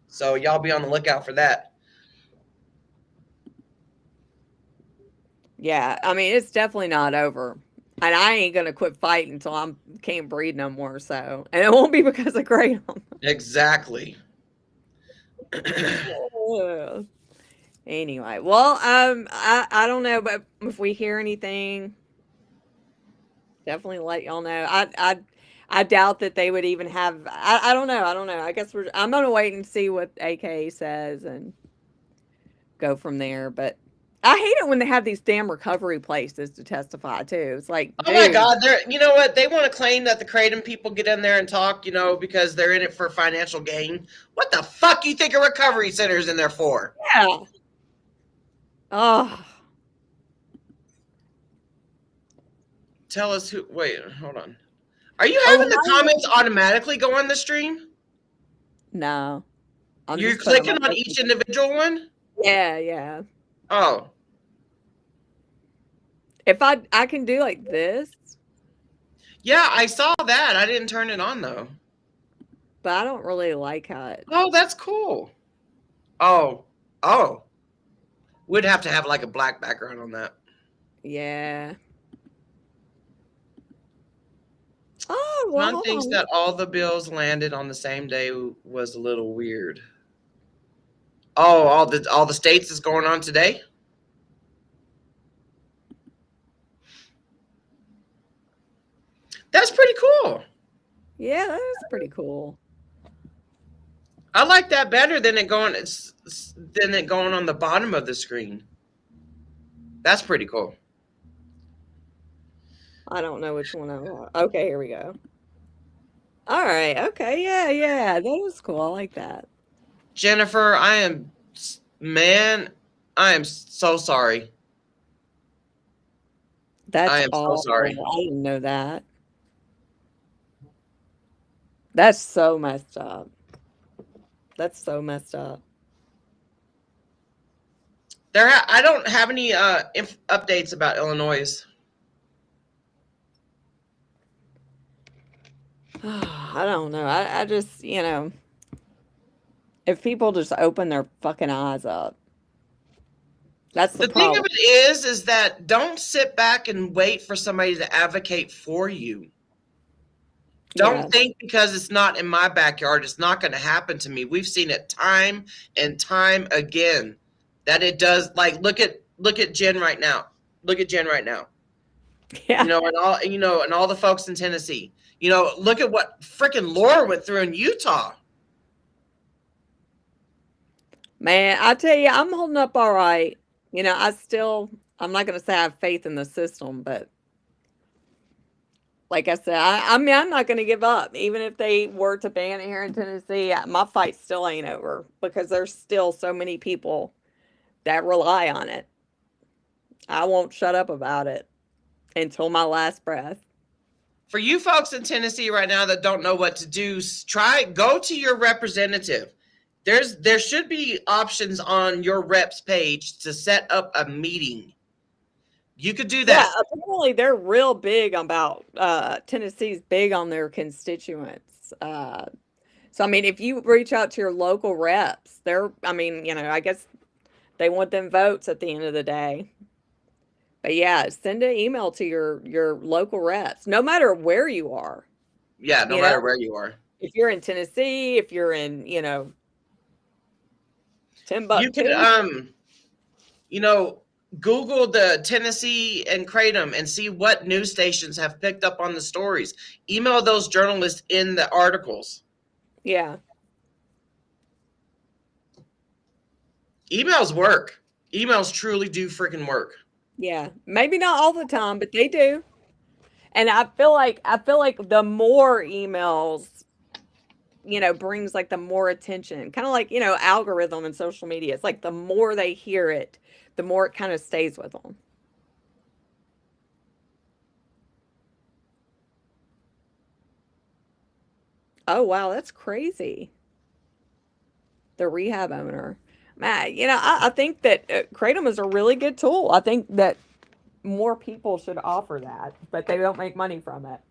S16: So y'all be on the lookout for that.
S17: Yeah, it's definitely not over. And I ain't going to quit fighting until I can't breathe no more, so. And it won't be because of Kratom.
S16: Exactly.
S17: Anyway, well, I don't know, but if we hear anything, definitely let y'all know. I doubt that they would even have. I don't know. I guess I'm gonna wait and see what AK says and go from there. But I hate it when they have these damn recovery places to testify too. It's like,
S16: oh my God, you know what? They want to claim that the Kratom people get in there and talk, because they're in it for financial gain. What the fuck you think a recovery center is in there for?
S17: Yeah. Oh.
S16: Tell us who. Wait, hold on. Are you having the comments automatically go on the stream?
S17: No.
S16: You're
S17: just putting
S16: clicking
S17: my
S16: on each individual one?
S17: Yeah, yeah.
S16: Oh.
S17: If I can do like this.
S16: Yeah, I saw that. I didn't turn it on though.
S17: But I don't really like how it.
S16: Oh, that's cool. Oh. Oh. We'd have to have like a black background on that.
S17: Yeah. Oh, well,
S16: John
S17: hold
S16: thinks
S17: on.
S16: that all the bills landed on the same day was a little weird. Oh, all the states is going on today? That's pretty cool.
S17: Yeah, that is pretty cool.
S16: I like that better than it going on the bottom of the screen. That's pretty cool.
S17: I don't know which one I want. Okay, here we go. All right. Okay. Yeah, yeah. That was cool. I like that.
S16: Jennifer, I am so sorry.
S17: That's
S16: I am so sorry.
S17: I didn't know that. That's so messed up. That's so messed up.
S16: I don't have any updates about Illinois.
S17: I don't know. I just, if people just open their fucking eyes up. That's the problem.
S16: Thing of it is that don't sit back and wait for somebody to advocate for you. Don't think because it's not in my backyard, it's not going to happen to me. We've seen it time and time again that it does. Like, look at Jen right now. Look at Jen right now.
S17: Yeah.
S16: And all the folks in Tennessee. Look at what freaking Laura went through in Utah.
S17: Man, I tell you, I'm holding up all right. I'm not going to say I have faith in the system, but like I said, I'm not going to give up. Even if they were to ban it here in Tennessee, my fight still ain't over because there's still so many people that rely on it. I won't shut up about it until my last breath.
S16: For you folks in Tennessee right now that don't know what to do, go to your representative. There should be options on your rep's page to set up a meeting. You could do that.
S17: Yeah, apparently they're real big about Tennessee's big on their constituents. So I mean, if you reach out to your local reps, I guess they want them votes at the end of the day. But yeah, send an email to your local reps, no matter where you are.
S16: Yeah, no matter where you are.
S17: If you're in Tennessee, if you're in, Timbuktu.
S16: You could Google the Tennessee and Kratom and see what news stations have picked up on the stories. Email those journalists in the articles.
S17: Yeah.
S16: Emails work. Emails truly do freaking work.
S17: Yeah. Maybe not all the time, but they do. And I feel like the more emails, brings like the more attention. Kind of like, algorithm and social media. It's like the more they hear it, the more it kind of stays with them. Oh, wow. That's crazy. The rehab owner. Man, I think that Kratom is a really good tool. I think that more people should offer that, but they don't make money from it.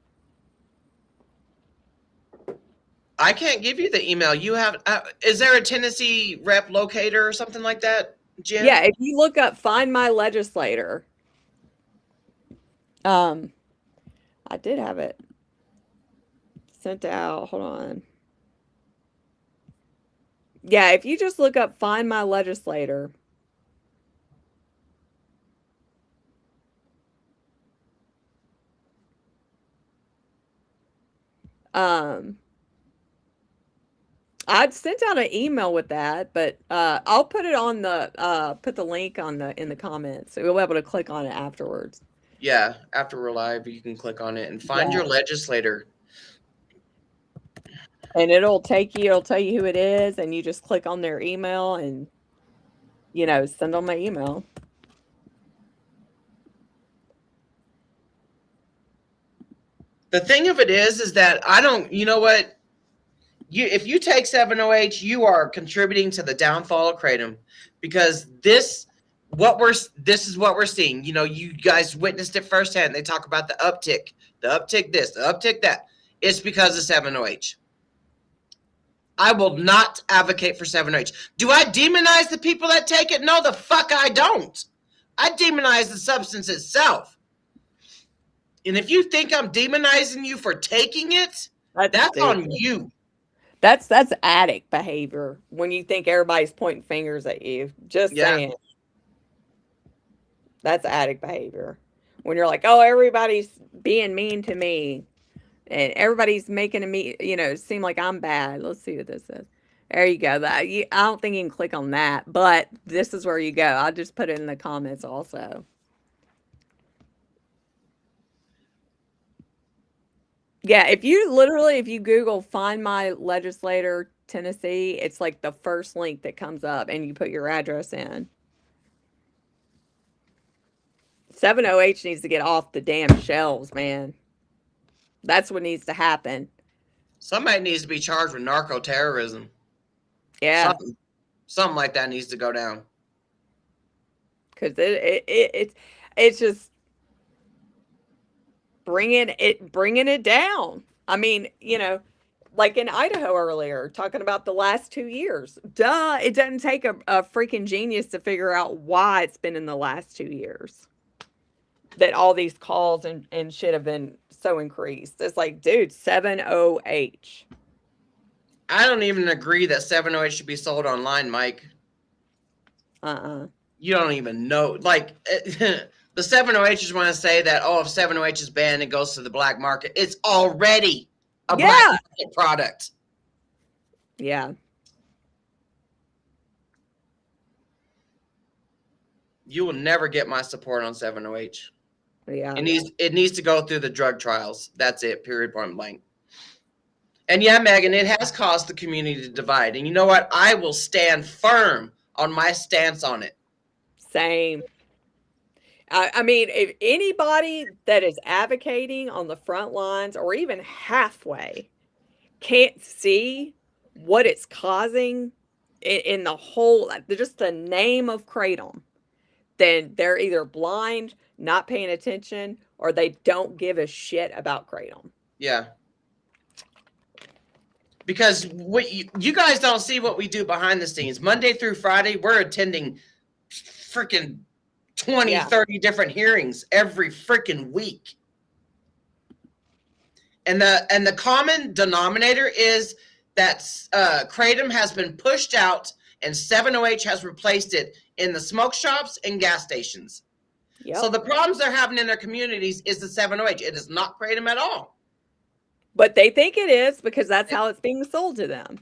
S16: I can't give you the email. You have, is there a Tennessee rep locator or something like that, Jen?
S17: Yeah, if you look up Find My Legislator, I did have it sent out. Hold on. Yeah, if you just look up Find My Legislator. I'd sent out an email with that, but I'll put it on put the link in the comments, so you'll be able to click on it afterwards.
S16: Yeah, after we're live, you can click on it and find your legislator.
S17: And it'll tell you who it is, and you just click on their email and, send them an email.
S16: The thing of it is that I don't, you know what? If you take 7OH, you are contributing to the downfall of Kratom, because this is what we're seeing. You know, you guys witnessed it firsthand. They talk about the uptick this, the uptick that. It's because of 7OH. I will not advocate for 7OH. Do I demonize the people that take it? No, the fuck I don't. I demonize the substance itself. And if you think I'm demonizing you for taking it, that's on you.
S17: That's addict behavior when you think everybody's pointing fingers at you. Just saying. That's addict behavior. When you're like, oh, everybody's being mean to me and everybody's making me, seem like I'm bad. Let's see what this is. There you go. I don't think you can click on that, but this is where you go. I'll just put it in the comments also. Yeah, if you Google Find My Legislator Tennessee, it's like the first link that comes up and you put your address in. 7OH needs to get off the damn shelves, man. That's what needs to happen.
S16: Somebody needs to be charged with narco terrorism.
S17: Yeah.
S16: Something like that needs to go down.
S17: Because it's just bringing it down. I mean, like in Idaho earlier, talking about the last 2 years. Duh, it doesn't take a freaking genius to figure out why it's been in the last 2 years that all these calls and shit have been so increased. It's like, dude, 7OH.
S16: I don't even agree that 7OH should be sold online, Mike. You don't even know. Like, the 7OHs want to say that, if 7OH is banned, it goes to the black market. It's already a black market product.
S17: Yeah.
S16: You will never get my support on 7OH.
S17: Yeah.
S16: It needs to go through the drug trials. That's it, period, point blank. And yeah, Megan, it has caused the community to divide. And you know what? I will stand firm on my stance on it.
S17: Same. I mean, if anybody that is advocating on the front lines or even halfway can't see what it's causing in the whole, just the name of Kratom, then they're either blind, not paying attention, or they don't give a shit about Kratom.
S16: Yeah. Because what you guys don't see what we do behind the scenes. Monday through Friday, we're attending freaking 20, 30 different hearings every freaking week. And the common denominator is that Kratom has been pushed out and 7OH has replaced it in the smoke shops and gas stations. Yep. So the problems they're having in their communities is the 7OH. It is not Kratom at all.
S17: But they think it is because that's how it's being sold to them.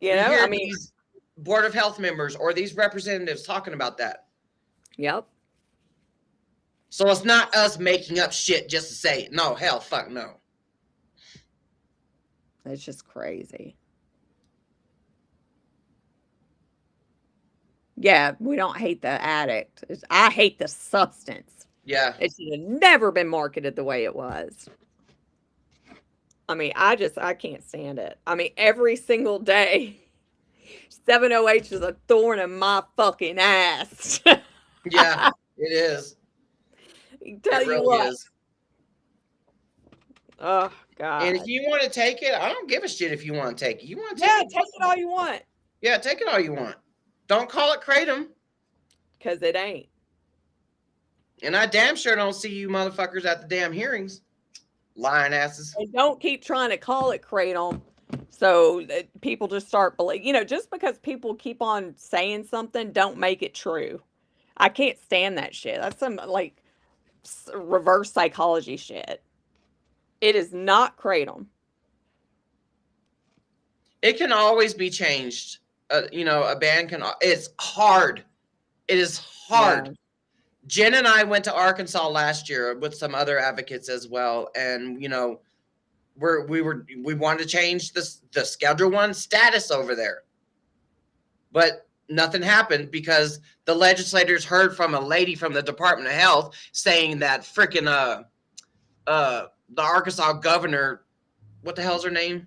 S17: I mean,
S16: these Board of Health members or these representatives talking about that.
S17: Yep.
S16: So it's not us making up shit just to say it. No, hell, fuck no.
S17: It's just crazy. Yeah, we don't hate the addict. I hate the substance.
S16: Yeah.
S17: It should have never been marketed the way it was. I mean, I can't stand it. I mean, every single day, 7OH is a thorn in my fucking ass.
S16: Yeah, it is.
S17: Tell you what.
S16: Is.
S17: Oh, God.
S16: And if you want to take it, I don't give a shit if you want to take it. You want to
S17: take it? Yeah, take it all you want.
S16: Yeah, take it all you want. Don't call it Kratom.
S17: Because it ain't.
S16: And I damn sure don't see you motherfuckers at the damn hearings. Lying asses.
S17: And don't keep trying to call it Kratom so that people just start believing. Just because people keep on saying something, don't make it true. I can't stand that shit. That's some, reverse psychology shit. It is not Kratom.
S16: It can always be changed. A band can. It's hard. It is hard. Yeah. Jen and I went to Arkansas last year with some other advocates as well, and we wanted to change the Schedule 1 status over there, but nothing happened because the legislators heard from a lady from the Department of Health saying that freaking the Arkansas governor, what the hell's her name?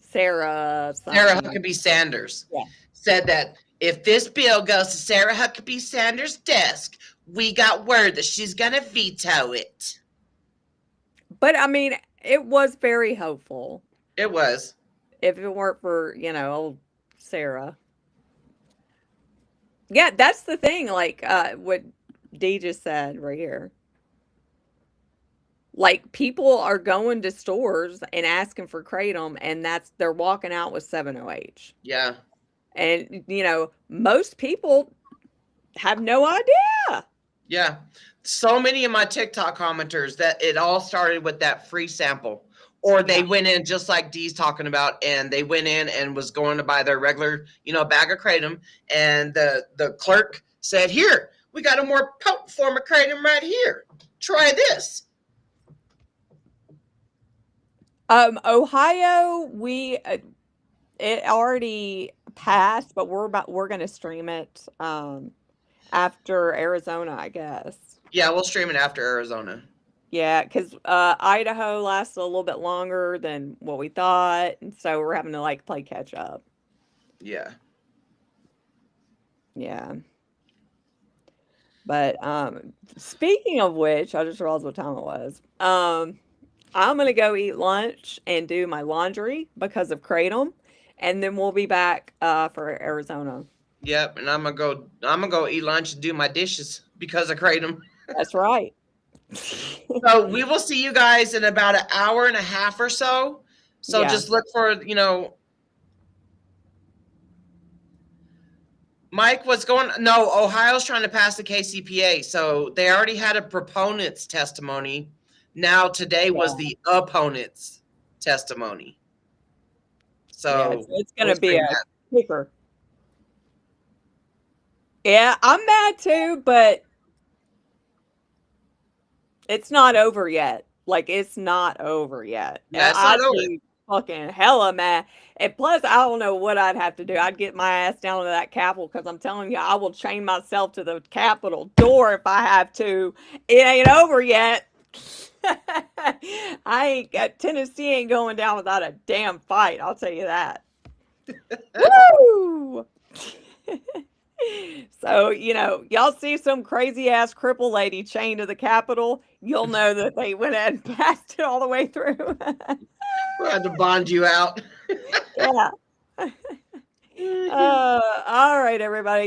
S17: Sarah
S16: Sarah Huckabee Sanders said that if this bill goes to Sarah Huckabee Sanders' desk, we got word that she's going to veto it.
S17: But I mean, it was very hopeful.
S16: It was.
S17: If it weren't for, old Sarah. Yeah, that's the thing. Like what Dee just said right here. Like people are going to stores and asking for Kratom, and they're walking out with 7-OH.
S16: Yeah.
S17: And most people have no idea.
S16: Yeah. So many of my TikTok commenters that it all started with that free sample. Or they went in just like Dee's talking about, and they went in and was going to buy their regular, bag of Kratom, and the clerk said, "Here, we got a more potent form of Kratom right here. Try this."
S17: Ohio, it already passed, but we're going to stream it after Arizona, I guess.
S16: Yeah, we'll stream it after Arizona.
S17: Yeah, because Idaho lasted a little bit longer than what we thought, and so we're having to play catch up.
S16: Yeah.
S17: Yeah. But speaking of which, I just realized what time it was. I'm gonna go eat lunch and do my laundry because of Kratom, and then we'll be back for Arizona.
S16: Yep, and I'm gonna go eat lunch and do my dishes because of Kratom.
S17: That's right.
S16: So we will see you guys in about an hour and a half or so. So just look for, Mike, what's going on? No, Ohio's trying to pass the KCPA. So they already had a proponent's testimony. Now today was the opponent's testimony. So
S17: it's going to be a kicker. Yeah, I'm mad too, but it's not over yet. It's not over yet.
S16: Yeah, it's not over.
S17: Fucking hella mad. And plus, I don't know what I'd have to do. I'd get my ass down to that Capitol because I'm telling you, I will chain myself to the Capitol door if I have to. It ain't over yet. Tennessee ain't going down without a damn fight. I'll tell you that. Woo! So, y'all see some crazy ass cripple lady chained to the Capitol, you'll know that they went ahead and passed it all the way through.
S16: We had to bond you out.
S17: Yeah. All right, everybody.